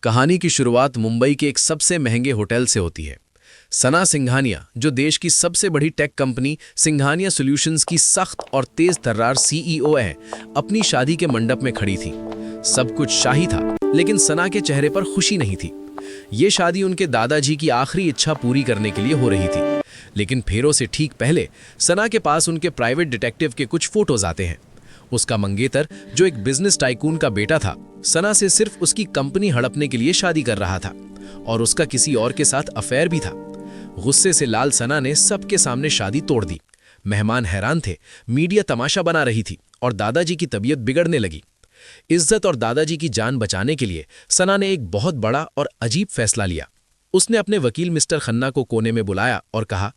कहानी की शुरुआत मुंबई के एक सबसे महंगे होटल से होती है। सना सिंघानिया, जो देश की सबसे बड़ी टेक कंपनी सिंघानिया सॉल्यूशंस की सख्त और तेज तर्रार सीईओ है, अपनी शादी के मंडप में खड़ी थी। सब कुछ शाही था, लेकिन सना के चेहरे पर खुशी नहीं थी। ये शादी उनके दादाजी की आखिरी इच्छा पूरी करने के लिए हो रही थी। लेकिन फेरों से ठीक पहले सना के पास उनके प्राइवेट डिटेक्टिव के कुछ फोटोज आते हैं। उसका मंगेतर, जो एक बिजनेस टाइकून का बेटा था, सना से सिर्फ उसकी कंपनी हड़पने के लिए शादी कर रहा था और उसका किसी और के साथ अफेयर भी था। गुस्से से लाल सना ने सबके सामने शादी तोड़ दी। मेहमान हैरान थे, मीडिया तमाशा बना रही थी और दादाजी की तबीयत बिगड़ने लगी। इज्जत और दादाजी की जान बचाने के लिए सना ने एक बहुत बड़ा और अजीब फैसला लिया। उसने अपने वकील मिस्टर खन्ना को कोने में बुलाया और कहा,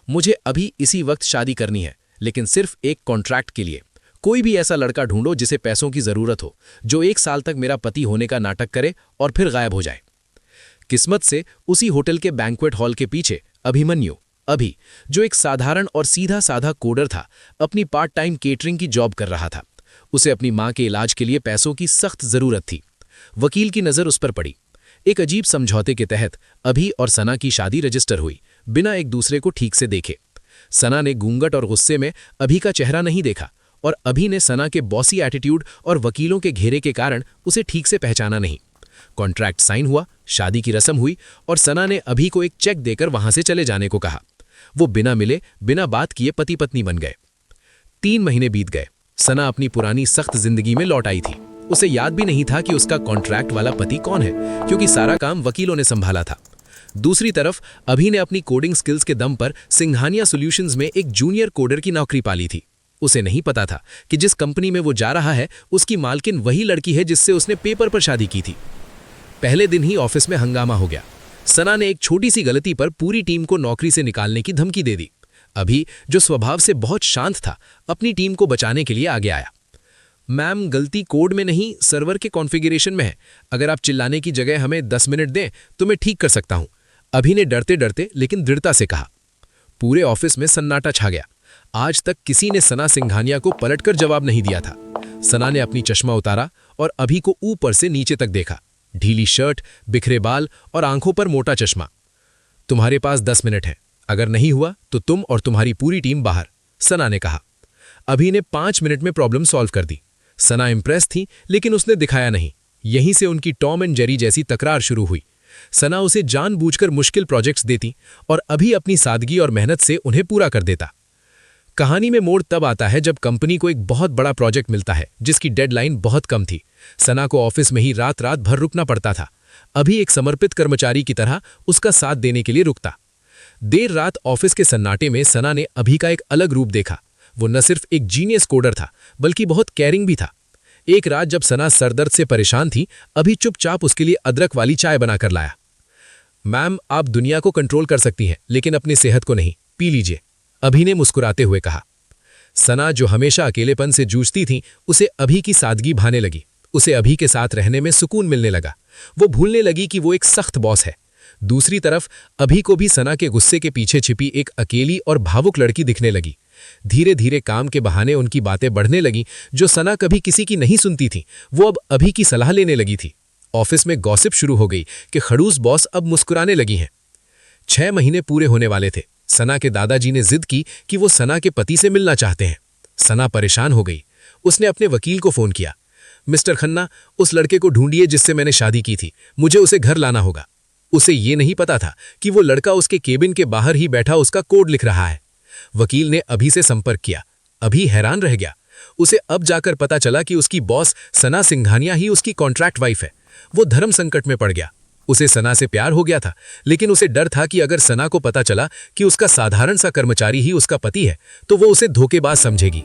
मुझे अभी इसी वक्त शादी करनी है, लेकिन सिर्फ एक कॉन्ट्रैक्ट के लिए। कोई भी ऐसा लड़का ढूंढो जिसे पैसों की जरूरत हो, जो 1 साल तक मेरा पति होने का नाटक करे और फिर गायब हो जाए। किस्मत से उसी होटल के बैंक्वेट हॉल के पीछे अभी, जो एक साधारण और सीधा साधा कोडर था, अपनी पार्ट टाइम केटरिंग की जॉब कर रहा था। उसे अपनी मां के इलाज के लिए पैसों की सख्त जरूरत थी। वकील की नजर उस पर पड़ी। एक अजीब समझौते के तहत अभी और सना की शादी रजिस्टर हुई, बिना एक दूसरे को ठीक से देखे। सना ने घूंघट और गुस्से में अभी का चेहरा नहीं देखा और अभी ने सना के बॉसी एटीट्यूड और वकीलों के घेरे के कारण उसे ठीक से पहचाना नहीं। कॉन्ट्रैक्ट साइन हुआ, शादी की रस्म हुई और सना ने अभी को एक चेक देकर वहां से चले जाने को कहा। वो बिना मिले, बिना बात किए पति पत्नी बन गए। 3 महीने बीत गए। सना अपनी पुरानी सख्त जिंदगी में लौट आई थी। उसे याद भी नहीं था कि उसका कॉन्ट्रैक्ट वाला पति कौन है, क्योंकि सारा काम वकीलों ने संभाला था। दूसरी तरफ अभी ने अपनी कोडिंग स्किल्स के दम पर सिंघानिया सॉल्यूशंस में एक जूनियर कोडर की नौकरी पाली थी। उसे नहीं पता था कि जिस कंपनी में वो जा रहा है, उसकी मालकिन वही लड़की है जिससे उसने पेपर पर शादी की थी। पहले दिन ही ऑफिस में हंगामा हो गया। सना ने एक छोटी सी गलती पर पूरी टीम को नौकरी से निकालने की धमकी दे दी। अभी, जो स्वभाव से बहुत शांत था, अपनी टीम को बचाने के लिए आगे आया। मैम, गलती कोड में नहीं, सर्वर के कॉन्फ़िगरेशन में है। अगर आप चिल्लाने की जगह हमें 10 मिनट दें तो मैं ठीक कर सकता हूं, अभी ने डरते डरते लेकिन दृढ़ता से कहा। पूरे ऑफिस में सन्नाटा छा गया। आज तक किसी ने सना सिंघानिया को पलटकर जवाब नहीं दिया था। सना ने अपनी चश्मा उतारा और अभी को ऊपर से नीचे तक देखा। ढीली शर्ट, बिखरे बाल और आंखों पर मोटा चश्मा। तुम्हारे पास 10 मिनट है, अगर नहीं हुआ तो तुम और तुम्हारी पूरी टीम बाहर, सना ने कहा। अभी ने 5 मिनट में प्रॉब्लम सॉल्व कर दी। सना इंप्रेस थी, लेकिन उसने दिखाया नहीं। यहीं से उनकी टॉम एंड जेरी जैसी तकरार शुरू हुई। सना उसे जानबूझकर मुश्किल प्रोजेक्ट्स देती और अभी अपनी सादगी और मेहनत से उन्हें पूरा कर देता। कहानी में मोड़ तब आता है जब कंपनी को एक बहुत बड़ा प्रोजेक्ट मिलता है जिसकी डेडलाइन बहुत कम थी। सना को ऑफिस में ही रात रात भर रुकना पड़ता था। अभी एक समर्पित कर्मचारी की तरह उसका साथ देने के लिए रुकता। देर रात ऑफिस के सन्नाटे में सना ने अभी का एक अलग रूप देखा। वो न सिर्फ एक जीनियस कोडर था, बल्कि बहुत केयरिंग भी था। एक रात जब सना सरदर्द से परेशान थी, अभी चुपचाप उसके लिए अदरक वाली चाय बनाकर लाया। मैम, आप दुनिया को कंट्रोल कर सकती हैं, लेकिन अपनी सेहत को नहीं, पी लीजिए, अभी ने मुस्कुराते हुए कहा। सना, जो हमेशा अकेलेपन से जूझती थी, उसे अभी की सादगी भाने लगी। उसे अभी के साथ रहने में सुकून मिलने लगा। वो भूलने लगी कि वो एक सख्त बॉस है। दूसरी तरफ अभी को भी सना के गुस्से के पीछे छिपी एक अकेली और भावुक लड़की दिखने लगी। धीरे धीरे काम के बहाने उनकी बातें बढ़ने लगी। जो सना कभी किसी की नहीं सुनती थी, वो अब अभी की सलाह लेने लगी थी। ऑफिस में गॉसिप शुरू हो गई कि खड़ूस बॉस अब मुस्कुराने लगी हैं। 6 महीने पूरे होने वाले थे। सना के दादाजी ने जिद की कि वो सना के पति से मिलना चाहते हैं। सना परेशान हो गई। उसने अपने वकील को फोन किया। मिस्टर खन्ना, उस लड़के को ढूंढिए जिससे मैंने शादी की थी। मुझे उसे घर लाना होगा। उसे ये नहीं पता था कि वो लड़का उसके केबिन के बाहर ही बैठा उसका कोड लिख रहा है। वकील ने अभी से संपर्क किया। अभी हैरान रह गया। उसे अब जाकर पता चला कि उसकी बॉस सना सिंघानिया ही उसकी कॉन्ट्रैक्ट वाइफ है। वो धर्म संकट में पड़ गया। उसे सना से प्यार हो गया था, लेकिन उसे डर था कि अगर सना को पता चला कि उसका साधारण सा कर्मचारी ही उसका पति है, तो वो उसे धोखेबाज समझेगी।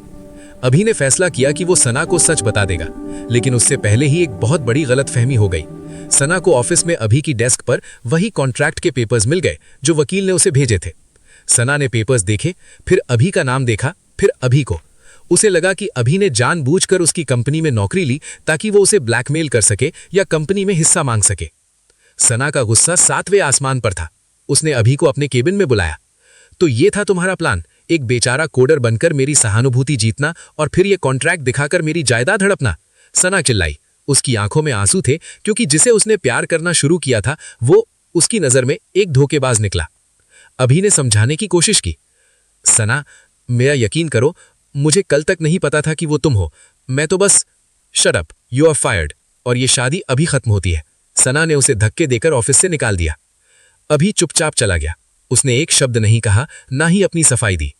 अभी ने फैसला किया कि वो सना को सच बता देगा, लेकिन उससे पहले ही एक बहुत बड़ी गलतफहमी हो गई। सना को ऑफिस में अभी की डेस्क पर वही कॉन्ट्रैक्ट के पेपर्स मिल गए जो वकील ने उसे भेजे थे। सना ने पेपर्स देखे, फिर अभी का नाम देखा, फिर अभी को। उसे लगा कि अभी ने जानबूझकर उसकी कंपनी में नौकरी ली ताकि वो उसे ब्लैकमेल कर सके या कंपनी में हिस्सा मांग सके। सना का गुस्सा 7वें आसमान पर था। उसने अभी को अपने केबिन में बुलाया। तो ये था तुम्हारा प्लान, एक बेचारा कोडर बनकर मेरी सहानुभूति जीतना और फिर ये कॉन्ट्रैक्ट दिखाकर मेरी जायदाद हड़पना? सना चिल्लाई। उसकी आंखों में आंसू थे क्योंकि जिसे उसने प्यार करना शुरू किया था वो उसकी नजर में एक धोखेबाज निकला। अभी ने समझाने की कोशिश की। सना, मेरा यकीन करो, मुझे कल तक नहीं पता था कि वो तुम हो। मैं तो बस shut up, you are fired, और ये शादी अभी खत्म होती है। सना ने उसे धक्के देकर ऑफिस से निकाल दिया। अभी चुपचाप चला गया। उसने एक शब्द नहीं कहा, ना ही अपनी सफाई दी।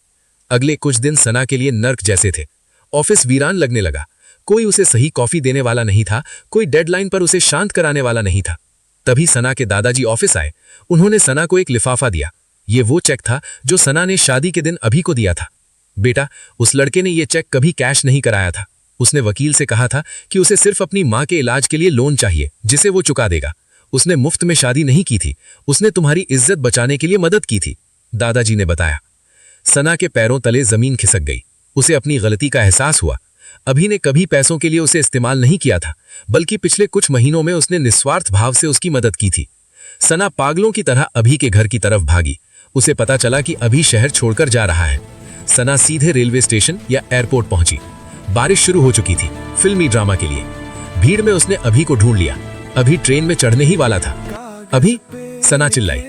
अगले कुछ दिन सना के लिए नर्क जैसे थे। ऑफिस वीरान लगने लगा। कोई उसे सही कॉफी देने वाला नहीं था, कोई डेडलाइन पर उसे शांत कराने वाला नहीं था। तभी सना के दादाजी ऑफिस आए। उन्होंने सना को एक लिफाफा दिया। ये वो चेक था जो सना ने शादी के दिन अभी को दिया था। बेटा, उस लड़के ने ये चेक कभी कैश नहीं कराया था। उसने वकील से कहा था कि उसे सिर्फ अपनी मां के इलाज के लिए लोन चाहिए, जिसे वो चुका देगा। उसने मुफ्त में शादी नहीं की थी, उसने तुम्हारी इज्जत बचाने के लिए मदद की थी, दादाजी ने बताया। सना के पैरों तले जमीन खिसक गई। उसे अपनी गलती का एहसास हुआ। अभी ने कभी पैसों के लिए उसे इस्तेमाल नहीं किया था, बल्कि पिछले कुछ महीनों में उसने निस्वार्थ भाव से उसकी मदद की थी। सना पागलों की तरह अभी के घर की तरफ भागी। उसे पता चला कि अभी शहर छोड़कर जा रहा है। सना सीधे रेलवे स्टेशन या एयरपोर्ट पहुंची। बारिश शुरू हो चुकी थी, फिल्मी ड्रामा के लिए। भीड़ में उसने अभी को ढूंढ लिया। अभी ट्रेन में चढ़ने ही वाला था। अभी, सना चिल्लाई।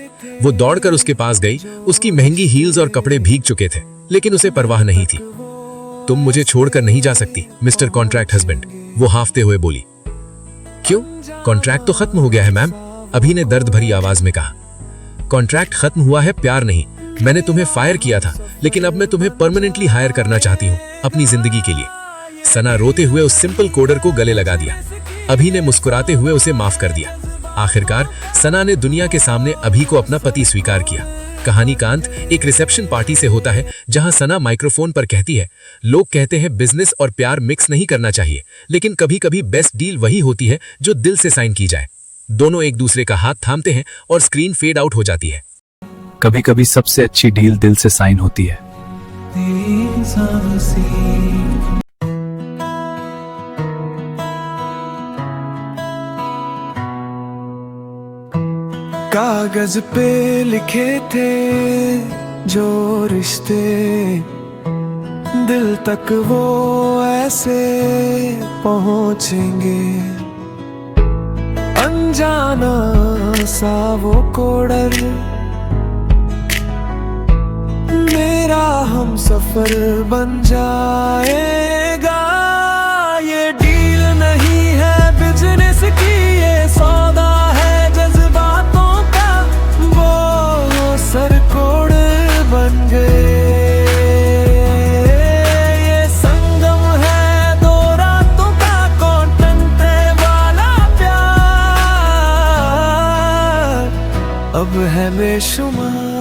वो दौड़कर उसके पास गई। उसकी महंगी हील्स और कपड़े भीग चुके थे, लेकिन उसे परवाह नहीं थी। तुम मुझे छोड़कर नहीं जा सकती मिस्टर कॉन्ट्रैक्ट हस्बैंड, वो हांफते हुए बोली। क्यों? कॉन्ट्रैक्ट तो खत्म हो गया है मैम, अभी ने दर्द भरी आवाज में कहा। कॉन्ट्रैक्ट खत्म हुआ है, प्यार नहीं। मैंने तुम्हें फायर किया था, लेकिन अब मैं तुम्हें परमानेंटली हायर करना चाहती हूँ अपनी जिंदगी के लिए। सना रोते हुए उस सिंपल कोडर को गले लगा दिया। अभी ने मुस्कुराते हुए उसे माफ कर दिया। आखिरकार सना ने दुनिया के सामने अभी को अपना पति स्वीकार किया। कहानी का अंत एक रिसेप्शन पार्टी से होता है, जहां सना माइक्रोफोन पर कहती है, लोग कहते हैं बिजनेस और प्यार मिक्स नहीं करना चाहिए, लेकिन कभी कभी बेस्ट डील वही होती है जो दिल से साइन की जाए। दोनों एक दूसरे का हाथ थामते हैं और स्क्रीन फेड आउट हो जाती है। कभी कभी सबसे अच्छी डील दिल से साइन होती है। कागज पे लिखे थे जो रिश्ते, दिल तक वो ऐसे पहुंचेंगे। अनजाना सा वो कोडर मेरा हम सफर बन जाएगा। ये डील नहीं है बिजनेस की, ये सौदा है जज्बातों का। वो सरकोड़ बन गए, ये संगम है दो रातों का, कॉन्टेंट वाला प्यार अब है बेशुमार।